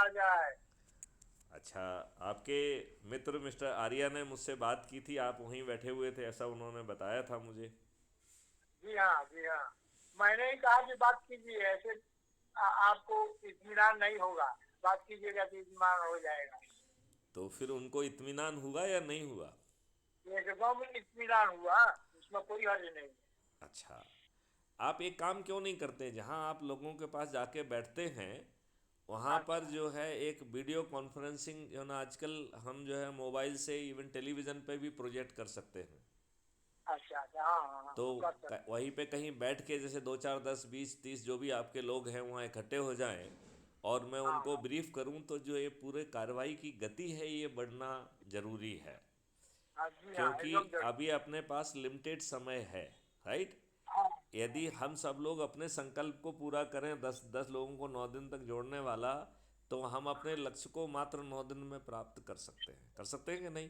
आ जाए। अच्छा, आपके मित्र मिस्टर आर्या ने मुझसे बात की थी, आप वहीं बैठे हुए थे ऐसा उन्होंने बताया था मुझे। जी हाँ, जी हाँ। मैंने ही कहा कि बात कीजिए, ऐसे आपको इत्मीनान नहीं होगा। बात कीजिएगा तो इत्मीनान हो जाएगा। तो फिर उनको इत्मीनान हुआ या नहीं हुआ? एकदम इत्मीनान हुआ, उसमें कोई हर्ज नहीं है। अच्छा, आप एक काम क्यों नहीं करते, जहां आप लोगों के पास जाके बैठते हैं वहाँ पर अच्छा, जो है एक वीडियो कॉन्फ्रेंसिंग जो ना आजकल हम जो है मोबाइल से इवन टेलीविज़न पे भी प्रोजेक्ट कर सकते हैं। अच्छा, अच्छा। हाँ हाँ हाँ, तो कर सकते। वहीं पे कहीं बैठ के जैसे दो चार 10 20 30 जो भी आपके लोग हैं वहाँ इकट्ठे हो जाएं और मैं हाँ उनको हाँ ब्रीफ करूं तो जो ये पूरे कार्रवाई की गति है ये बढ़ना ज़रूरी है। हाँ, जी हाँ, क्योंकि एकदम जरूर। अभी अपने पास लिमिटेड समय है, राइट। हाँ यदि हम सब लोग अपने संकल्प को पूरा करें 10 10 लोगों को 9 दिन तक जोड़ने वाला, तो हम अपने लक्ष्य को मात्र 9 दिन में प्राप्त कर सकते हैं कि नहीं?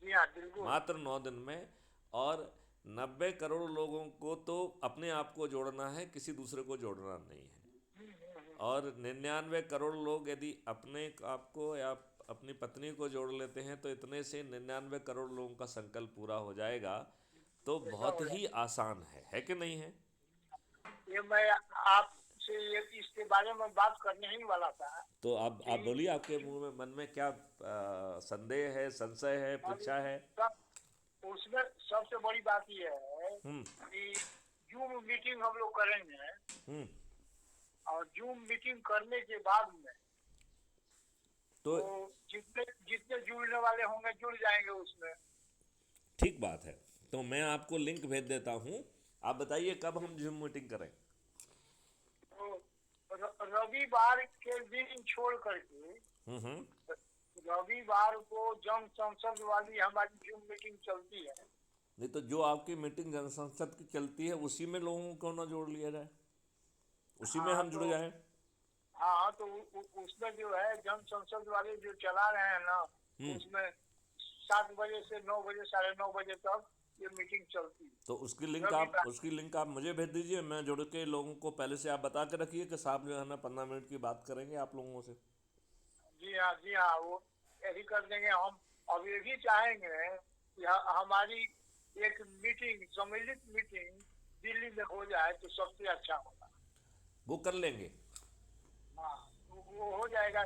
जी हाँ, बिल्कुल। मात्र 9 दिन में। और 90 करोड़ लोगों को तो अपने आप को जोड़ना है, किसी दूसरे को जोड़ना नहीं है। और 99 करोड़ लोग यदि अपने आप को या अपनी पत्नी को जोड़ लेते हैं तो इतने से 99 करोड़ लोगों का संकल्प पूरा हो जाएगा। तो ऐसा बहुत हो जाए। ही आसान है कि नहीं है? ये मैं आपसे ये इसके बारे में बात करने ही वाला था तो आप कि बोलिए, आपके मुंह में मन में क्या संदेह है, संशय है, और पृच्छा है? सब उसमें सबसे बड़ी बात ये है हम्म। कि जूम मीटिंग हम लोग करेंगे, हम्म। और जूम मीटिंग करने के बाद में तो तो जितने जितने जुड़ने वाले होंगे जुड़ जाएंगे उसमें। ठीक बात है। तो मैं आपको लिंक भेज देता हूँ। आप बताइए कब हम जूम मीटिंग करें? तो रविवार के दिन छोड़ करके हम्म। रविवार को जन संसद वाली हमारी जूम मीटिंग चलती है। नहीं तो जो आपकी मीटिंग जनसंसद की चलती है उसी में लोगों को ना जोड़ लिया जाए, उसी में हाँ हम जुड़ तो जाएं। हाँ तो उसमें जो है जन संसद वाले जो चला रहे हैं ना, हम्म। उसमें 7 बजे से 9 बजे, 9:30 तक ये मीटिंग चलती तो है रविवार। उसकी लिंक आप मुझे भेज दीजिए, मैं जुड़ के लोगों को पहले से आप बता के रखिए कि साहब जो है ना 15 मिनट की बात करेंगे आप लोगों से। जी हाँ, जी हाँ, वो यही कर देंगे हम। अब ये भी चाहेंगे कि हमारी एक मीटिंग, सम्मिलित मीटिंग दिल्ली में हो जाए तो सबसे अच्छा होगा। वो कर लेंगे। हाँ, तो वो हो जाएगा।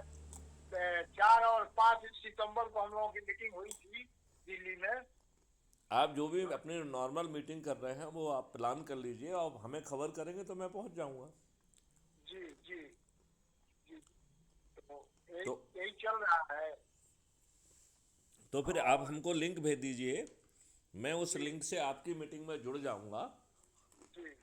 4 और 5 सितंबर को हम लोगों की मीटिंग हुई थी दिल्ली में। आप जो भी अपनी नॉर्मल मीटिंग कर रहे हैं वो आप प्लान कर लीजिए और हमें खबर करेंगे तो मैं पहुंच जाऊंगा। जी जी जी। तो यही तो यही चल रहा है। तो फिर आप और हमको लिंक भेज दीजिए, मैं उस जी लिंक से आपकी मीटिंग में जुड़ जाऊंगा। जी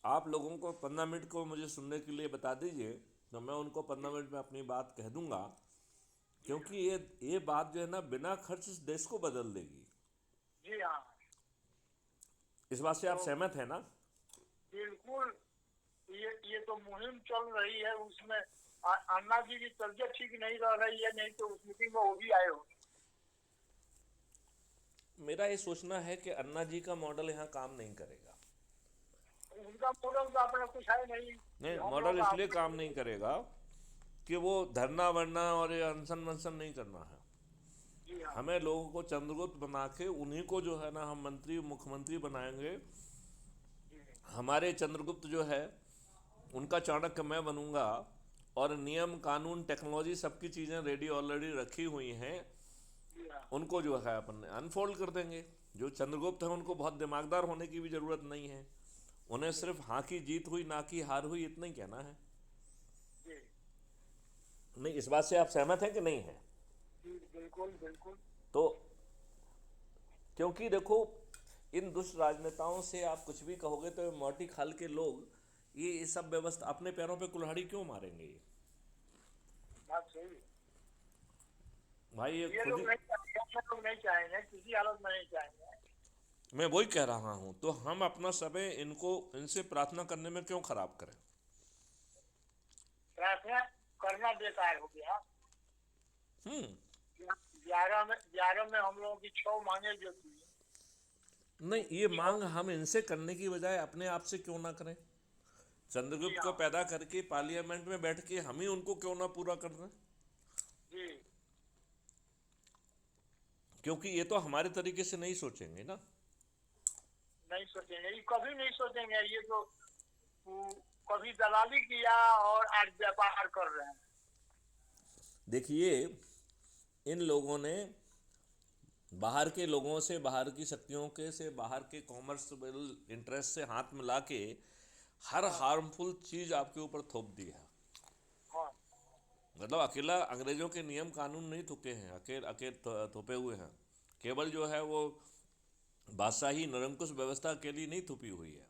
आप लोगों को 15 मिनट को मुझे सुनने के लिए बता दीजिए, तो मैं उनको जी 15 मिनट में अपनी बात कह दूंगा। जी क्योंकि हाँ, ये बात जो है ना बिना खर्च इस देश को बदल देगी। जी हाँ। इस बात से आप तो सहमत हैं ना? बिल्कुल, ये तो मुहिम चल रही है उसमें। अन्ना जी की तबीयत ठीक नहीं रह रही है, नहीं तो उस मीटिंग में वो भी आए होंगे। मेरा ये सोचना है कि अन्ना जी का मॉडल यहाँ काम नहीं करेगा। उनका मॉडल तो अपना कुछ है नहीं कि नहीं, हम लोग मॉडल का इसलिए काम नहीं अपना। करेगा कि वो धरना वरना और ये अनशन वनशन नहीं करना है। जी हाँ, हमें लोगों को चंद्रगुप्त बना के उन्हीं को जो है ना हम मंत्री मुख्यमंत्री बनाएंगे। जी हमारे चंद्रगुप्त जो है उनका चाणक्य मैं बनूंगा। और नियम कानून टेक्नोलॉजी सबकी चीज़ें रेडी ऑलरेडी रखी हुई हैं, जी हाँ, उनको जो है अपन अनफोल्ड कर देंगे। जो चंद्रगुप्त हैं उनको बहुत दिमागदार होने की भी ज़रूरत नहीं है, उन्हें जी सिर्फ हाँ की जीत हुई ना की हार हुई इतना ही कहना है। जी नहीं, इस बात से आप सहमत हैं कि नहीं है? जी, बिल्कुल बिल्कुल। तो क्योंकि देखो, इन दुष्ट राजनेताओं से आप कुछ भी कहोगे तो मोटी खाल के लोग ये सब व्यवस्था अपने पैरों पे कुल्हाड़ी क्यों मारेंगे ये? बात सही है। भाई ये ये खुद लोग ही। नहीं चाहेंगे, हम लोग नहीं चाहेंगे, किसी हालत में नहीं चाहेंगे। मैं वही कह रहा हूँ, तो हम अपना समय इनको इनसे प्रार्थना करने में क्यों खराब करें? प्रार्थना करना बेकार हो गया। हम्म। 11 में हम लोगों की 6 मांगे जो थी, नहीं, ये छह। मांग हम इनसे करने की बजाय अपने आप से क्यों ना करें? चंद्रगुप्त को हाँ पैदा करके पार्लियामेंट में बैठ के हम ही उनको क्यों ना पूरा कर दें? जी। क्योंकि ये तो हमारे तरीके से नहीं सोचेंगे ना। नहीं सोचेंगे, ये कभी नहीं सोचेंगे, ये तो वो कभी दलाली किया और आज व्यापार कर रहे हैं। देखिए, इन लोगों ने बाहर के लोगों से, बाहर की शक्तियों के से, बाहर के कॉमर्शियल इंटरेस्ट से हाथ मिला के हर हाँ हार्मफुल चीज आपके ऊपर थोप दी है। हाँ मतलब अकेला अंग्रेजों के नियम कानून नहीं थोपे हैं, थोपे हुए हैं। केवल जो है वो बादशाही निरंकुश व्यवस्था अकेली नहीं थोपी हुई है,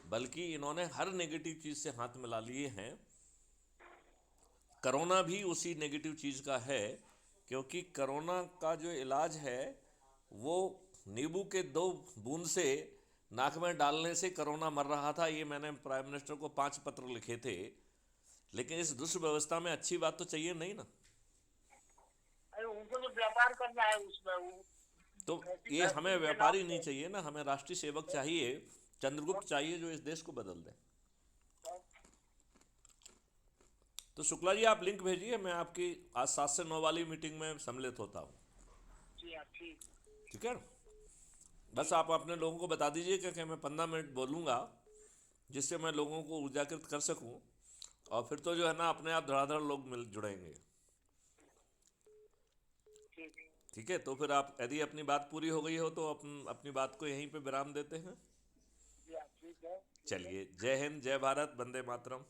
बल्कि इन्होंने हर नेगेटिव चीज से हाथ मिला लिए हैं। कोरोना भी उसी नेगेटिव चीज का है, क्योंकि कोरोना का जो इलाज है वो नींबू के 2 बूंद से नाक में डालने से कोरोना मर रहा था। ये मैंने प्राइम मिनिस्टर को 5 पत्र लिखे थे। लेकिन इस दुष्ट व्यवस्था में अच्छी बात तो चाहिए नहीं ना। अरे उनको तो व्यापार करना है, उसमें वो तो ये हमें वैक्सीन के नाम व्यापारी नहीं पे। चाहिए ना, हमें राष्ट्रीय सेवक चाहिए, चंद्रगुप्त चाहिए जो इस देश को बदल दे। तो शुक्ला जी, आप लिंक भेजिए, मैं आपकी आज 7 से 9 वाली मीटिंग में सम्मिलित होता हूँ। जी हाँ ठीक। ठीक है। बस ठीक। आप अपने लोगों को बता दीजिए कि मैं 15 मिनट बोलूँगा, जिससे मैं लोगों को ऊर्जाकृत कर सकूँ, और फिर तो जो है ना अपने आप धड़ाधड़ लोग मिल जुड़ेंगे। ठीक। ठीक है, तो फिर आप यदि अपनी बात पूरी हो गई हो तो अपनी बात को यहीं पे विराम देते हैं। जी हाँ ठीक है। ठीक है। चलिए, जय हिंद, जय भारत, वंदे मातरम।